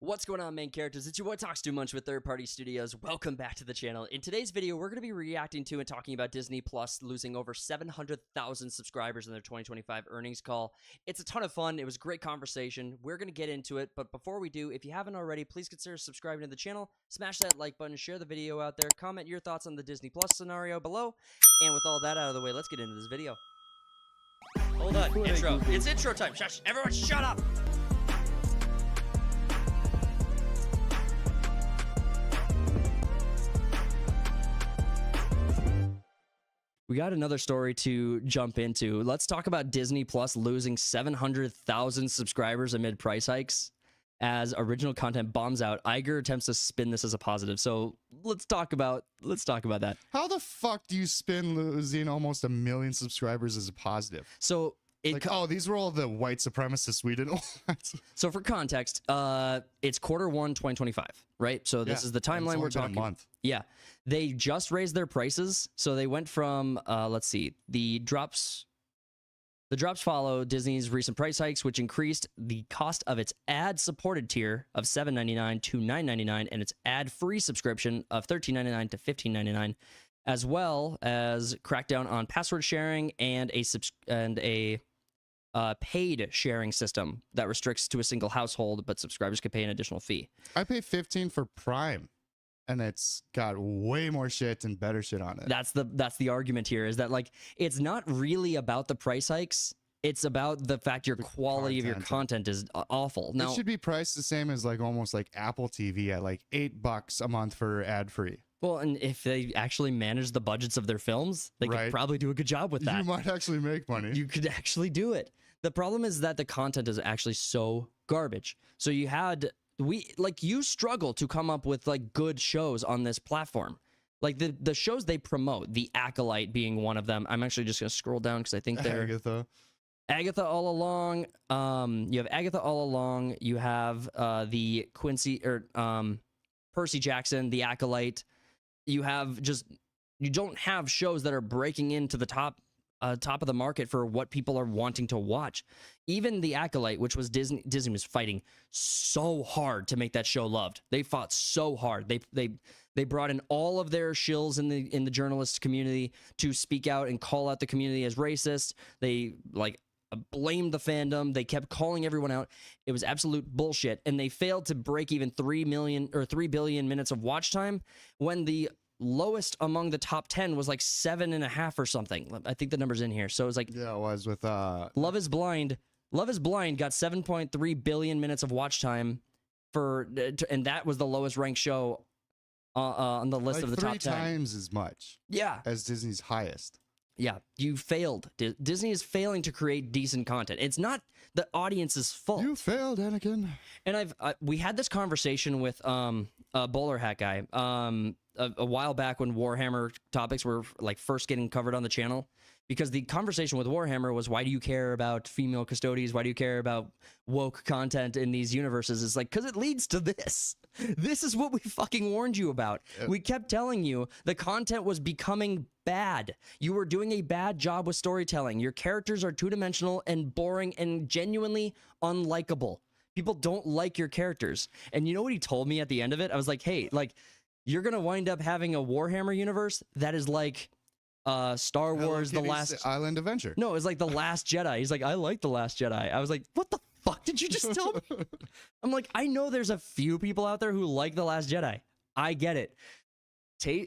What's going on, main characters? It's your boy Talks Too Much with Third Party Studios. Welcome back to the channel. In today's video, we're going to be reacting to and talking about Disney Plus losing over 700,000 subscribers in their 2025 earnings call. It's a ton of fun. It was a great conversation. We're going to get into it, but before we do, if you haven't already, please consider subscribing to the channel, smash that like button, share the video out there, comment your thoughts on the Disney Plus scenario below, and with all that out of the way, let's get into this video. Hold on, intro. It's intro time. Shush, everyone shut up! We got another story to jump into. Let's talk about Disney Plus losing 700,000 subscribers amid price hikes as original content bombs out. Iger attempts to spin this as a positive. So let's talk about that. How the fuck do you spin losing almost 1 million subscribers as a positive? So oh, these were all the white supremacists we didn't want. So for context, it's Q1 2025, right? So this is the timeline we're talking. A month. Yeah, they just raised their prices, so they went from let's see, the drops follow Disney's recent price hikes, which increased the cost of its ad-supported tier of $7.99 to $9.99 and its ad-free subscription of $13.99 to $15.99, as well as crackdown on password sharing and a paid sharing system that restricts to a single household, but subscribers can pay an additional fee. I pay $15 for Prime, and it's got way more shit and better shit on it. That's the argument here, is that like it's not really about the price hikes. It's about the fact your quality of your content is awful. Now, it should be priced the same as like almost like Apple TV at like $8 a month for ad free. Well, and if they actually manage the budgets of their films, they could probably do a good job with that. You might actually make money. You could actually do it. The problem is that the content is actually so garbage. So you struggle to come up with like good shows on this platform. Like the shows they promote, The Acolyte being one of them. I'm actually just going to scroll down because I think they're Agatha All Along. You have Agatha All Along. You have the Percy Jackson, The Acolyte. You don't have shows that are breaking into the top of the market for what people are wanting to watch. Even The Acolyte, which was Disney was fighting so hard to make that show loved. They fought so hard. They brought in all of their shills in the journalist community to speak out and call out the community as racist. They blamed the fandom. They kept calling everyone out. It was absolute bullshit, and they failed to break even 3 billion minutes of watch time when the lowest among the top 10 was like 7.5 or something. I think the number's in here. So it was like, yeah, it was with Love is Blind. Love is Blind got 7.3 billion minutes of watch time and that was the lowest ranked show on the list of the top 10. 3 times as much. Yeah, as Disney's highest. Yeah, you failed. Disney is failing to create decent content. It's not the audience's fault. You failed, Anakin. And we had this conversation with a bowler hat guy a while back when Warhammer topics were like first getting covered on the channel, because the conversation with Warhammer was, why do you care about female custodies? Why do you care about woke content in these universes? It's like, because it leads to this. This is what we fucking warned you about. Yep. We kept telling you the content was becoming bad. You were doing a bad job with storytelling. Your characters are two-dimensional and boring and genuinely unlikable. People don't like your characters. And you know what he told me at the end of it? I was like, hey, like, you're going to wind up having a Warhammer universe that is like Star Wars, The Last Island Adventure. No, it was like The Last Jedi. He's like, I like The Last Jedi. I was like, what the fuck did you just tell me? I'm like, I know there's a few people out there who like The Last Jedi. I get it.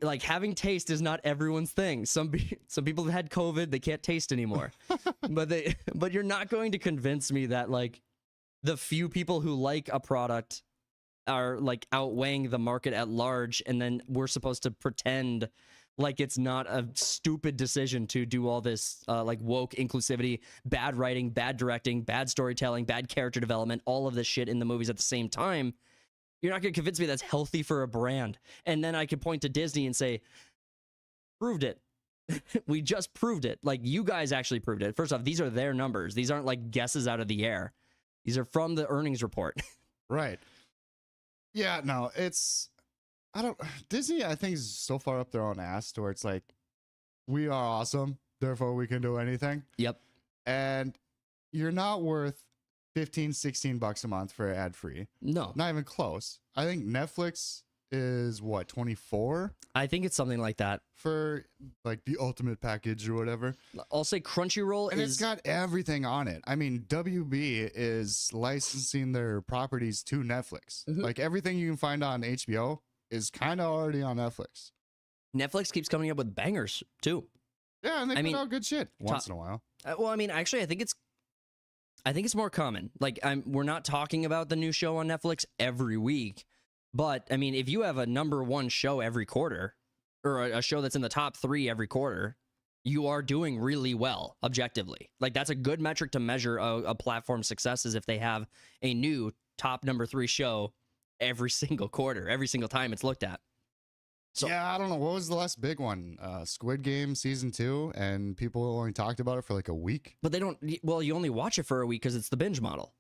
Like, having taste is not everyone's thing. Some people have had COVID, they can't taste anymore. but you're not going to convince me that like the few people who like a product are like outweighing the market at large, and then we're supposed to pretend like it's not a stupid decision to do all this like woke inclusivity, bad writing, bad directing, bad storytelling, bad character development, all of this shit in the movies at the same time. You're not going to convince me that's healthy for a brand. And then I could point to Disney and say, proved it. We just proved it. Like, you guys actually proved it. First off, these are their numbers. These aren't like guesses out of the air. These are from the earnings report. Right. Yeah, no, Disney, I think, is so far up their own ass to where it's like, we are awesome, therefore we can do anything. Yep. And you're not worth $15-16 a month for ad free. No, Not even close. I think Netflix is what, 24 I think it's something like that. for like the ultimate package or whatever. I'll say Crunchyroll And it's is got everything on it. I mean, WB is licensing their properties to Netflix. Mhm. Like everything you can find on HBO is kind of already on Netflix. Netflix keeps coming up with bangers too. Yeah, and they I put mean, out good shit once in a while. Well, I mean, actually, I think it's more common. Like, we're not talking about the new show on Netflix every week, but I mean, if you have a number one show every quarter, or a show that's in the top 3 every quarter, you are doing really well objectively. Like, that's a good metric to measure a platform's success, is if they have a new top number 3 show every single quarter, every single time it's looked at. So- Yeah, I don't know. What was the last big one? Squid Game season 2, and people only talked about it for like a week. But they don't. Well, you only watch it for a week because it's the binge model.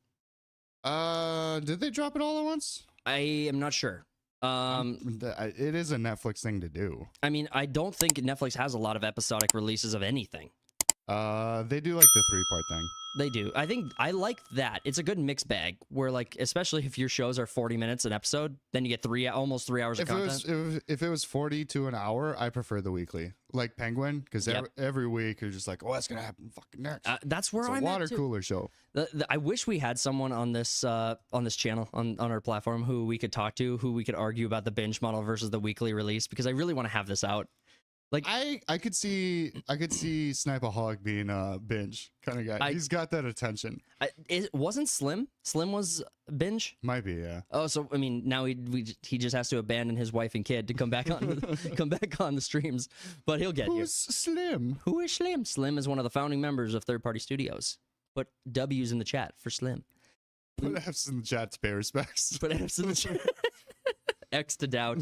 Did they drop it all at once? I am not sure. It is a Netflix thing to do. I mean, I don't think Netflix has a lot of episodic releases of anything. They do like the 3-part thing. They do. I think I like that. It's a good mixed bag where, like, especially if your shows are 40 minutes an episode, then you get almost 3 hours of content. If it was 40 to an hour, I prefer the weekly, like Penguin, because Yep. every week you're just like, oh, what's gonna happen fucking next? That's where It's a I'm water at too. cooler show. I wish we had someone on this channel on our platform who we could talk to, who we could argue about the binge model versus the weekly release, because I really want to have this out. Like, I could see Snipeaholic being a binge kind of guy. He's got that attention. it wasn't Slim. Slim was binge. Might be, yeah. Oh, so I mean, now he just has to abandon his wife and kid to come back on come back on the streams, but he'll get Who's Slim? Who is Slim? Slim is one of the founding members of Third Party Studios. Put W's in the chat for Slim. Put F's in the chat to pay respects. Put F's in the chat. X to doubt.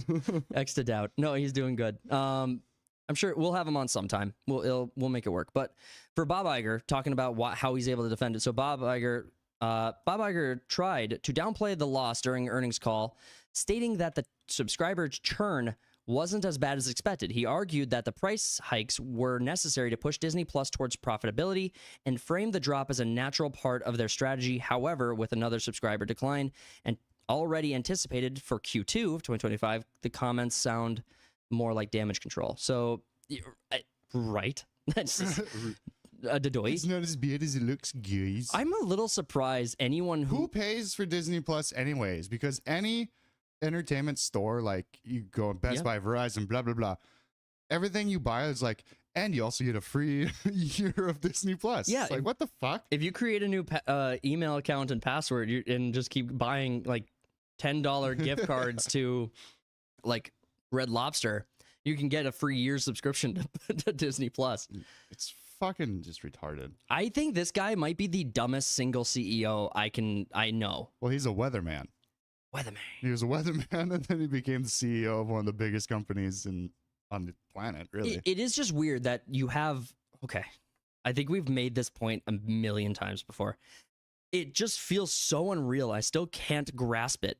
X to doubt. No, he's doing good. I'm sure we'll have him on sometime. We'll make it work. But for Bob Iger, talking about how he's able to defend it. So Bob Iger tried to downplay the loss during earnings call, stating that the subscriber churn wasn't as bad as expected. He argued that the price hikes were necessary to push Disney Plus towards profitability and framed the drop as a natural part of their strategy. However, with another subscriber decline and already anticipated for Q2 of 2025, the comments sound more like damage control. So, right. That's just Dadoy. It's not as bad as it looks, guys. I'm a little surprised anyone Who pays for Disney Plus anyways? Because any entertainment store, like you go Best Buy, Verizon, blah, blah, blah, everything you buy is like, and you also get a free year of Disney Plus. Yeah. It's like, what the fuck? If you create a new email account and password and just keep buying like $10 gift cards to like Red Lobster, you can get a free year subscription to Disney Plus. It's fucking just retarded. I think this guy might be the dumbest single CEO I know. Well, he's a weatherman. Weatherman. He was a weatherman, and then he became the CEO of one of the biggest companies on the planet, really. It is just weird that you have, okay, I think we've made this point a million times before. It just feels so unreal. I still can't grasp it.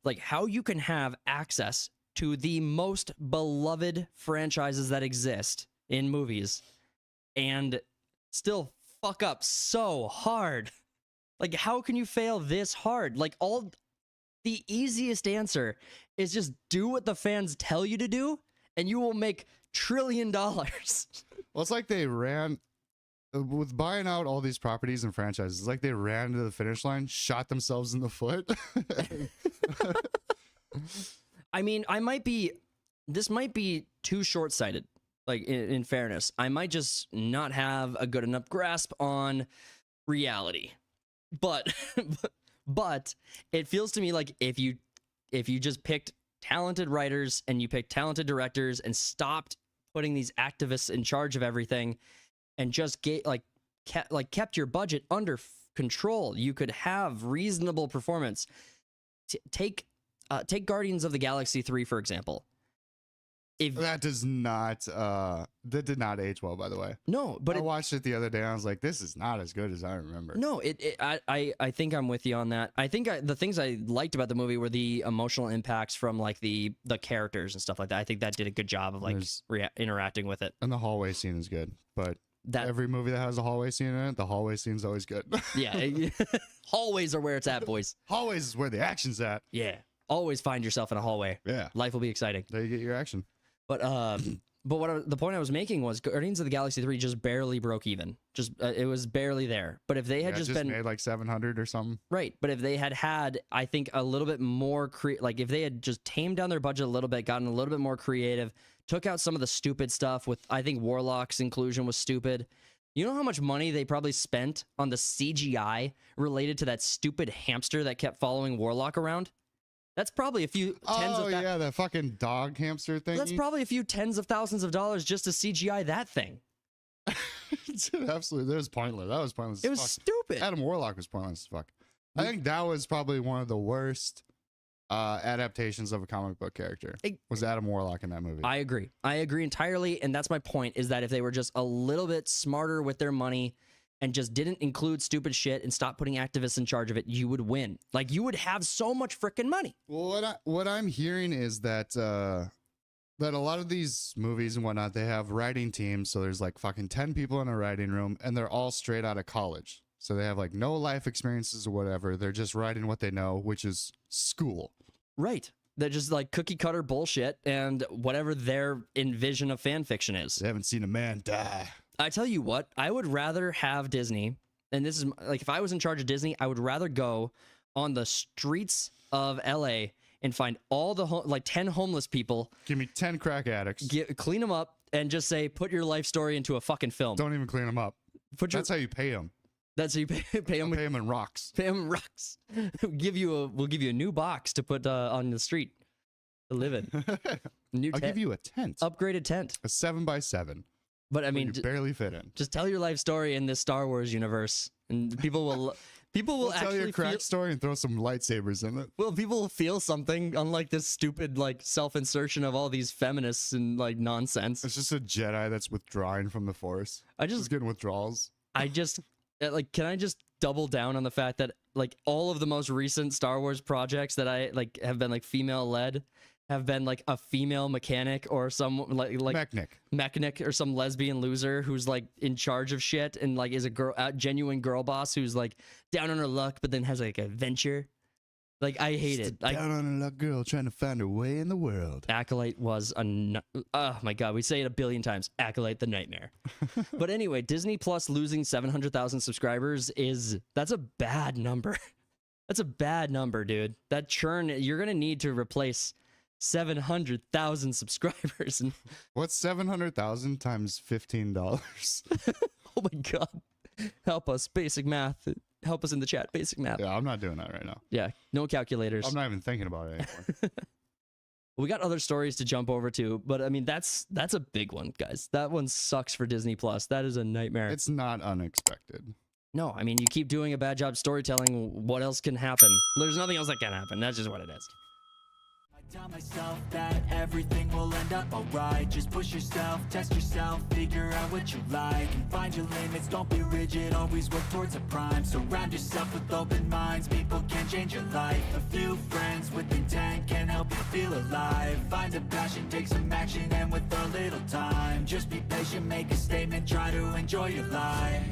Like, how you can have access to the most beloved franchises that exist in movies and still fuck up so hard. Like, how can you fail this hard? Like, the easiest answer is just do what the fans tell you to do and you will make $1 trillion. Well, it's like they ran with buying out all these properties and franchises. It's like they ran to the finish line, shot themselves in the foot. I mean, this might be too short-sighted, like in fairness. I might just not have a good enough grasp on reality. But but it feels to me like if you just picked talented writers and you picked talented directors and stopped putting these activists in charge of everything and just kept your budget under control, you could have reasonable performance. Take Guardians of the Galaxy 3, for example. That did not age well, by the way. No, but I watched it the other day and I was like, this is not as good as I remember. No, I think I'm with you on that. I think the things I liked about the movie were the emotional impacts from like the characters and stuff like that. I think that did a good job of like interacting with it. And the hallway scene is good, but that Every movie that has a hallway scene in it, the hallway scene's always good. yeah, hallways are where it's at, boys. Hallways is where the action's at. Yeah, always find yourself in a hallway. Yeah. Life will be exciting. There you get your action. But the point I was making was Guardians of the Galaxy 3 just barely broke even. Just it was barely there. But if they had Yeah, just just been made like 700 or something. right, but if they had, I think a little bit more like if they had just tamed down their budget a little bit, gotten a little bit more creative, took out some of the stupid stuff with, I think Warlock's inclusion was stupid. You know how much money they probably spent on the CGI related to that stupid hamster that kept following Warlock around? That's probably a few tens of yeah, that fucking dog hamster thing. That's probably a few tens of thousands of dollars just to CGI that thing. Absolutely. That was pointless. That was pointless. It as was fuck. stupid. Adam Warlock was pointless as fuck. I think that was probably one of the worst adaptations of a comic book character. Was Adam Warlock in that movie? I agree. I agree entirely, and that's my point, is that if they were just a little bit smarter with their money and just didn't include stupid shit and stop putting activists in charge of it, you would win. Like, you would have so much freaking money. Well, what I'm hearing is that that a lot of these movies and whatnot, they have writing teams. So there's like fucking 10 people in a writing room, and they're all straight out of college. So they have like no life experiences or whatever. They're just writing what they know, which is school. Right. They're just like cookie cutter bullshit and whatever their envision of fan fiction is. They haven't seen a man die. I tell you what, I would rather have Disney, and this is like, if I was in charge of Disney, I would rather go on the streets of LA and find all the like 10 homeless people, Give me 10 crack addicts. clean them up, and just say, put your life story into a fucking film. Don't even clean them up. That's how you pay them. That's how you pay them. Pay them in rocks. Pay them rocks. We'll give you a new box to put on the street to live in. New I'll give you a tent. upgraded tent. A 7x7. But I mean, you barely fit in. just tell your life story in this Star Wars universe, and people will We'll tell actually your crack feel, story and throw some lightsabers in it. well, people will feel something, unlike this stupid like self-insertion of all these feminists and like nonsense. It's just a Jedi that's withdrawing from the Force. Just getting withdrawals. Like, can I just double down on the fact that like all of the most recent Star Wars projects that I like have been like female led, have been like a female mechanic or some like mechanic or some lesbian loser who's like in charge of shit and like is a genuine girl boss who's like down on her luck but then has like a venture. Like, I hate it. Down on a luck girl trying to find her way in the world. Acolyte was oh my god, we say it a billion times. Acolyte the nightmare. But anyway, Disney Plus losing 700,000 subscribers that's a bad number. That's a bad number, dude. That churn, you're gonna need to replace 700,000 subscribers. And what's 700,000 times $15? oh my god, help us, basic math. Help us in the chat, basic math. Yeah, I'm not doing that right now. Yeah, no calculators. I'm not even thinking about it anymore. We got other stories to jump over to, but I mean that's a big one, guys. That one sucks for Disney Plus. That is a nightmare. It's not unexpected. No, I mean, you keep doing a bad job storytelling. What else can happen? There's nothing else that can happen. That's just what it is. Tell myself that everything will end up alright. Just push yourself, test yourself, figure out what you like, and find your limits, don't be rigid, always work towards a prime. Surround yourself with open minds, people can change your life. A few friends with intent can help you feel alive. Find a passion, take some action, and with a little time, just be patient, make a statement, try to enjoy your life.